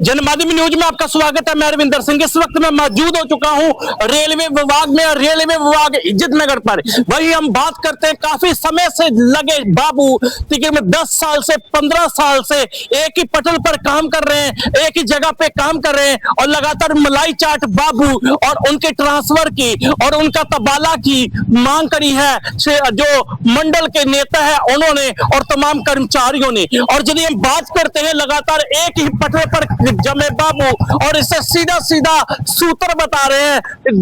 जनमाध्यम news में आपका स्वागत है। मैं अरविंदर सिंह। इस वक्त मैं मौजूद हो चुका हूं रेलवे विभाग में और रेलवे विभाग इज्जत नगर पर। वही हम बात करते हैं, काफी समय से लगे बाबू तकरीबन 10 साल से 15 साल से एक ही पटल पर काम कर रहे हैं, एक ही जगह पे काम कर रहे हैं और लगातार मलाई चाट बाबू और उनके ट्रांसफर की और उनका तबाला की मांग करी है जो मंडल के नेता है उन्होंने और तमाम कर्मचारियों ने। और यदि हम बात करते हैं लगातार एक ही पटल पर जमे बाबू और इससे सीधा सीधा सूत्र बता रहे हैं।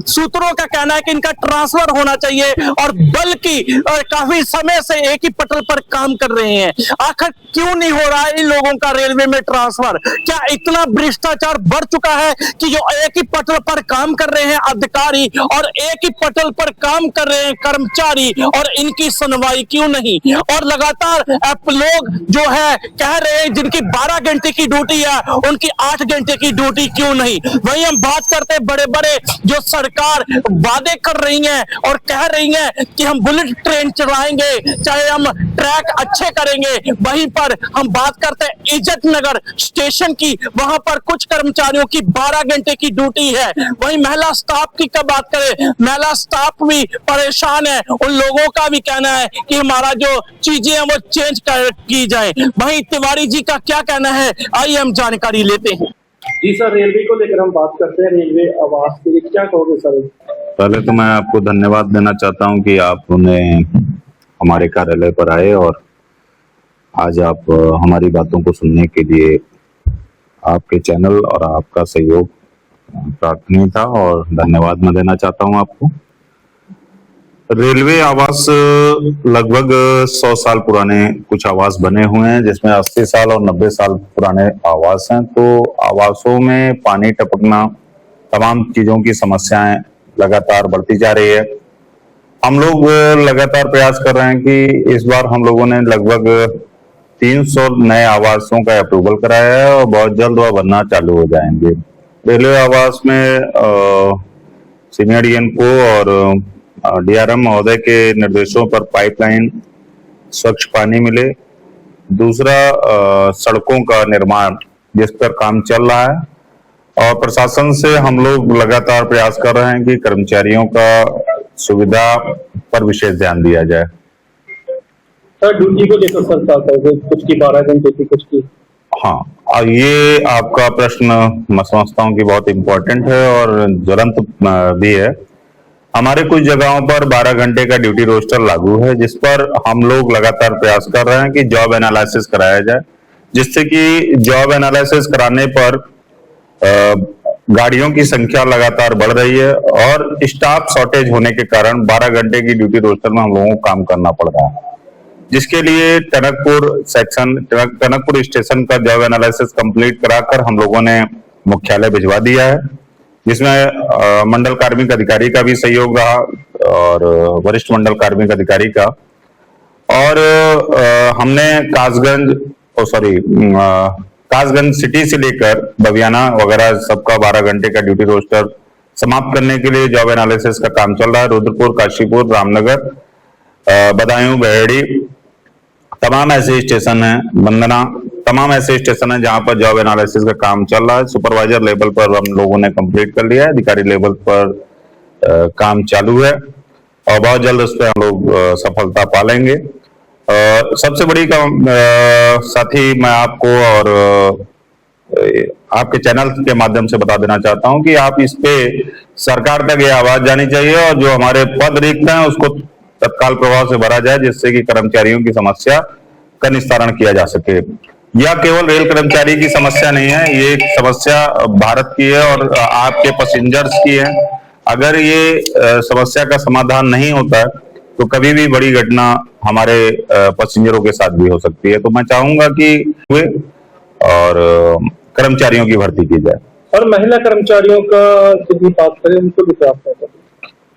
सूत्रों का कहना है कि इनका ट्रांसफर होना चाहिए और बल्कि काफी समय से एक ही पटल पर काम कर रहे हैं। आखिर क्यों नहीं हो रहा है इन लोगों का रेलवे में ट्रांसफर? क्या इतना भ्रष्टाचार बढ़ चुका है कि जो एक ही पटल पर काम कर रहे हैं अधिकारी और एक ही पटल पर काम कर रहे हैं कर्मचारी और इनकी सुनवाई क्यों नहीं? और लगातार लोग जो है कह रहे हैं जिनकी 12 घंटे की ड्यूटी है उनकी 8 घंटे की ड्यूटी क्यों नहीं? वहीं हम बात करते हैं बड़े बड़े जो सरकार वादे कर रही है और कह रही है कि हम बुलेट ट्रेन चलाएंगे, चाहे हम ट्रैक अच्छे करेंगे। वहीं पर हम बात करते हैं इज्जत नगर स्टेशन की, वहां पर कुछ कर्मचारियों की 12 घंटे की ड्यूटी है। वहीं महिला स्टाफ की कब बात करें, महिला स्टाफ भी परेशान है। उन लोगों का भी कहना है कि हमारा जो चीजें हैं वो चेंज की जाए। वहीं तिवारी जी का क्या कहना है, आइए हम जानकारी लेते हैं। जी सर, रेलवे को लेकर हम बात करते हैं। रेलवे आवास के लिए क्या कहोगे सर? पहले तो मैं आपको धन्यवाद देना चाहता हूं कि आपने हमारे कार्यालय पर आए और आज आप हमारी बातों को सुनने के लिए आपके चैनल और आपका सहयोग प्रार्थनीय था और धन्यवाद मैं देना चाहता हूं आपको। रेलवे आवास लगभग 100 साल पुराने कुछ आवास बने हुए हैं, जिसमें 80 साल और 90 साल पुराने आवास हैं। तो आवासों में पानी टपकना, तमाम चीजों की समस्याएं लगातार बढ़ती जा रही है। हम लोग लगातार प्रयास कर रहे हैं कि इस बार हम लोगों ने लगभग 300 नए आवासों का अप्रूवल कराया है और बहुत जल्द वह बनना चालू हो जाएंगे। रेलवे आवास में सीनियर डीएन को और डीआरएम महोदय के निर्देशों पर पाइपलाइन, स्वच्छ पानी मिले। दूसरा सड़कों का निर्माण जिस पर काम चल रहा है और प्रशासन से हम लोग लगातार प्रयास कर रहे हैं कि कर्मचारियों का सुविधा पर विशेष ध्यान दिया जाए। सर ड्यूटी को लेकर सर क्या कहोगे? कुछ की 12 घंटे की, कुछ की। हाँ, ये आपका प्रश्न मैं समझता हूँ कि बहुत इम्पोर्टेंट है और ज्वलंत भी है। हमारे कुछ जगहों पर 12 घंटे का ड्यूटी रोस्टर लागू है, जिस पर हम लोग लगातार प्रयास कर रहे हैं कि जॉब एनालिसिस कराया जाए, जिससे कि जॉब एनालिसिस कराने पर गाड़ियों की संख्या लगातार बढ़ रही है और स्टाफ शॉर्टेज होने के कारण 12 घंटे की ड्यूटी रोस्टर में हम लोगों को काम करना पड़ रहा है, जिसके लिए टनकपुर स्टेशन का जॉब एनालिसिस कंप्लीट कराकर हम लोगों ने मुख्यालय भिजवा दिया है, जिसमें मंडल कार्मिक अधिकारी का भी सहयोग रहा और वरिष्ठ मंडल कार्मिक अधिकारी का। और हमने कासगंज सिटी से लेकर बवियाना वगैरह सबका 12 घंटे का ड्यूटी रोस्टर समाप्त करने के लिए जॉब एनालिसिस का काम चल रहा है। रुद्रपुर, काशीपुर, रामनगर, बदायूं, बहेड़ी, तमाम ऐसे स्टेशन हैं, वंदना, तमाम ऐसे स्टेशन हैं जहां पर जॉब एनालिसिस का काम चल रहा है। सुपरवाइजर लेवल पर हम लोगों ने कंप्लीट कर लिया है, अधिकारी लेवल पर काम चालू है और बहुत जल्द उस पर हम लोग सफलता पालेंगे। सबसे बड़ी साथी मैं आपको और आपके चैनल के माध्यम से बता देना चाहता हूं कि आप इस पे सरकार तक ये आवाज जानी चाहिए और जो हमारे पद रिक्त हैं उसको तत्काल प्रभाव से भरा जाए, जिससे कि कर्मचारियों की समस्या का निस्तारण किया जा सके। यह केवल रेल कर्मचारी की समस्या नहीं है, ये एक समस्या भारत की है और आपके पैसेंजर्स की है। अगर ये समस्या का समाधान नहीं होता है तो कभी भी बड़ी घटना हमारे पैसेंजरों के साथ भी हो सकती है। तो मैं चाहूंगा कि हुए और कर्मचारियों की भर्ती की जाए। और महिला कर्मचारियों का यदि बात करें, उनको भी क्या?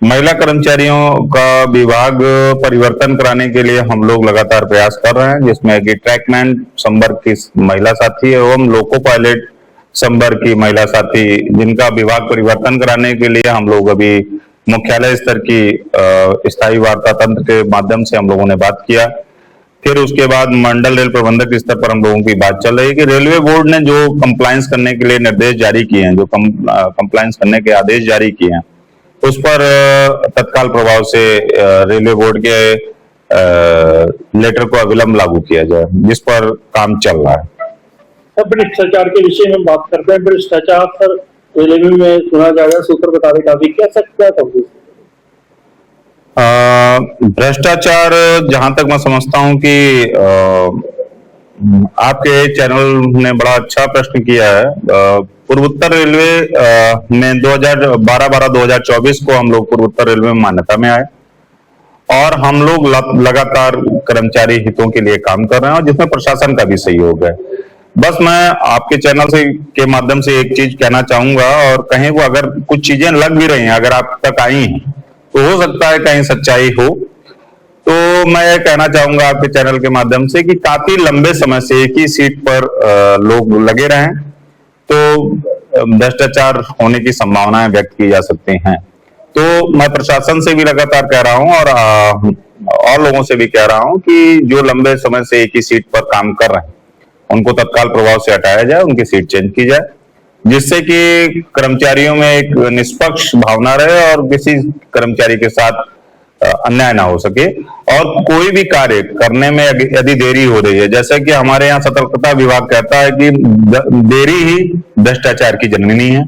महिला कर्मचारियों का विभाग परिवर्तन कराने के लिए हम लोग लगातार प्रयास कर रहे हैं, जिसमें कि ट्रैकमैन संवर्ग की महिला साथी एवं लोको पायलट संवर्ग की महिला साथी, जिनका विभाग परिवर्तन कराने के लिए हम लोग अभी मुख्यालय स्तर की स्थायी वार्ता तंत्र के माध्यम से हम लोगों ने बात किया। फिर उसके बाद मंडल रेल प्रबंधक स्तर पर हम लोगों की बात चल रही है कि रेलवे बोर्ड ने जो कंप्लायंस करने के लिए निर्देश जारी किए हैं, जो कंप्लायंस करने के आदेश जारी किए हैं, उस पर तत्काल प्रभाव से रेलवे बोर्ड के लेटर को अविलंब लागू किया जाए, जिस पर काम चल रहा है। सर, भ्रष्टाचार के विषय में हम बात करते हैं। भ्रष्टाचार सर रेलवे में सुना जा रहा है, सूत्र बता रहे काफी, क्या सकता है? भ्रष्टाचार, जहां तक मैं समझता हूं कि आपके चैनल ने बड़ा अच्छा प्रश्न किया है। पूर्वोत्तर रेलवे में 2012-2024 को हम लोग पूर्वोत्तर रेलवे में मान्यता में आए और हम लोग लगातार कर्मचारी हितों के लिए काम कर रहे हैं और जिसमें प्रशासन का भी सहयोग है। बस मैं आपके चैनल से के माध्यम से एक चीज कहना चाहूंगा, और कहीं वो अगर कुछ चीजें लग भी रही हैं, अगर आप तक आई हैं, तो हो सकता है कहीं सच्चाई हो। तो मैं ये कहना चाहूंगा आपके चैनल के माध्यम से कि काफी लंबे समय से एक ही सीट पर लोग लगे रहे, तो भ्रष्टाचार होने की संभावनाएं व्यक्त की जा सकती हैं। तो मैं प्रशासन से भी लगातार कह रहा हूं और लोगों से भी कह रहा हूं कि जो लंबे समय से एक ही सीट पर काम कर रहे हैं, उनको तत्काल प्रभाव से हटाया जाए, उनकी सीट चेंज की जाए, जिससे कि कर्मचारियों में एक निष्पक्ष भावना रहे और किसी कर्मचारी के साथ अन्याय ना हो सके। और कोई भी कार्य करने में यदि देरी हो रही है, जैसे कि हमारे यहाँ सतर्कता विभाग कहता है कि देरी ही भ्रष्टाचार की जननी है।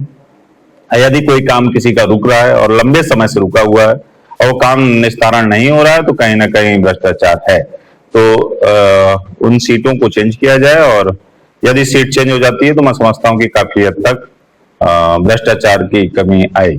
यदि कोई काम किसी का रुक रहा है और लंबे समय से रुका हुआ है और वो काम निस्तारण नहीं हो रहा है, तो कहीं ना कहीं भ्रष्टाचार है। तो उन सीटों को चेंज किया जाए, और यदि सीट चेंज हो जाती है तो मैं समझता हूं कि काफी हद तक भ्रष्टाचार की कमी आएगी।